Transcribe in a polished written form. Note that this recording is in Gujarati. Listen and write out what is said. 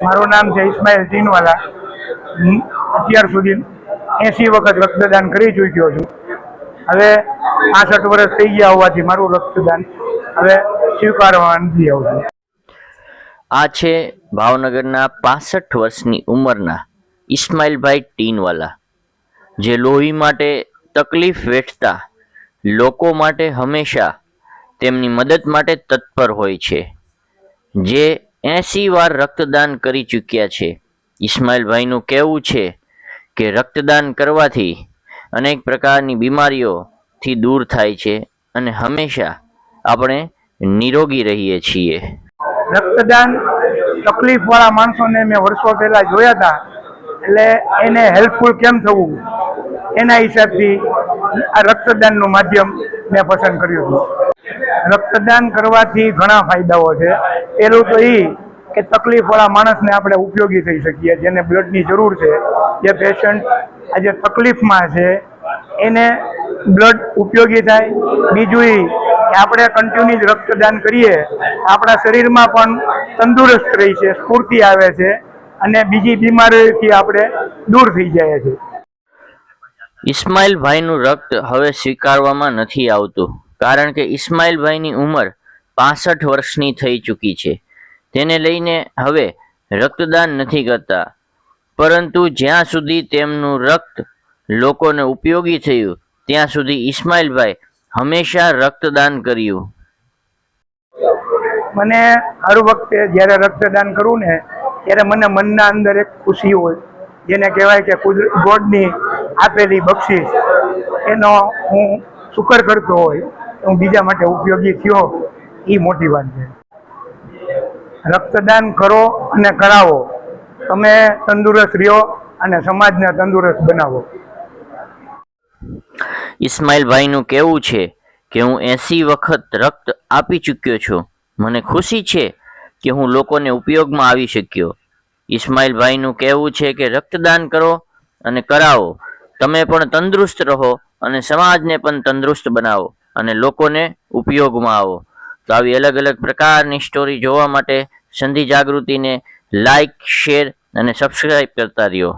મારું નામ છે ઇસ્માઇલ ટીનવાલા. હું અત્યાર સુધી 80 વખત રક્તદાન કરી ચૂક્યો છું. હવે 65 વર્ષ થઈ ગયા હોવાથી મારું રક્તદાન હવે સ્વીકારવા નથી આવતું. આ છે ભાવનગરના 65 વર્ષની ઉંમરના ઇસ્માઇલભાઈ ટીનવાલા, જે લોહી માટે તકલીફ વેઠતા લોકો માટે હંમેશા તેમની મદદ માટે તત્પર હોય છે, જે 80 વાર રક્તદાન કરી ચૂક્યા છે. ઇસ્માઇલભાઈનું કહેવું છે કે રક્તદાન કરવાથી અનેક પ્રકારની બીમારીઓથી દૂર થાય છે અને હંમેશા આપણે નિરોગી રહીએ છીએ. રક્તદાન તકલીફવાળા માણસોને મેં વર્ષો પહેલા જોયા હતા, એટલે એને હેલ્પફુલ કેમ થવું એના હિસાબથી આ રક્તદાનનું માધ્યમ મેં પસંદ કર્યું હતું. રક્તદાન કરવાથી ઘણા ફાયદાઓ છે. પહેલું તો એ કે તકલીફવાળા માણસને આપણે ઉપયોગી થઈ શકીએ, જેને બ્લડની જરૂર છે, જે પેશન્ટ આજે તકલીફમાં છે એને બ્લડ ઉપયોગી થાય. બીજું એ કે આપણે કન્ટિન્યુ જ રક્તદાન કરીએ આપણા શરીરમાં પણ તંદુરસ્ત રહી છે, સ્ફૂર્તિ આવે છે અને બીજી બીમારીઓથી આપણે દૂર થઈ જાય છે. ઇસ્માઇલભાઈનું રક્ત હવે સ્વીકારવામાં નથી આવતું, કારણ કે ઇસ્માઇલભાઈની ઉંમર 65 વર્ષની થઈ ચૂકી છે. તેને લઈને હવે રક્તદાન નથી કરતા, પરંતુ જ્યાં સુધી તેમનું રક્ત લોકોને ઉપયોગી થયું ત્યાં સુધી ઇસ્માઇલભાઈ હંમેશા રક્તદાન કર્યું. મને હર વખતે જ્યારે રક્તદાન કરું ને ત્યારે મને મનના અંદર એક ખુશી હોય, જેને કહેવાય કે ગોડની આપેલી બક્ષિસ, એનો હું શુકર કરતો હોય. હું બીજા માટે ઉપયોગી થયો, એ મોટી વાત છે. રક્તદાન કરો અને કરાવો, તમે તંદુરસ્ત રહ્યો અને સમાજને તંદુરસ્ત બનાવો. ઇસ્માઇલભાઈનું કહેવું છે કે હું 80 વખત રક્ત આપી ચૂક્યો છું. મને ખુશી છે કે હું લોકોને ઉપયોગમાં આવી શક્યો. ઇસ્માઇલભાઈનું કહેવું છે કે રક્તદાન કરો અને કરાવો, તમે પણ તંદુરસ્ત રહો અને સમાજને પણ તંદુરસ્ત બનાવો અને લોકોને ઉપયોગમાં આવો. તો આવી અલગ અલગ પ્રકારની સ્ટોરી જોવા માટે સંધિ જાગૃતિને લાઈક, શેર અને સબસ્ક્રાઈબ કરતા રહ્યો.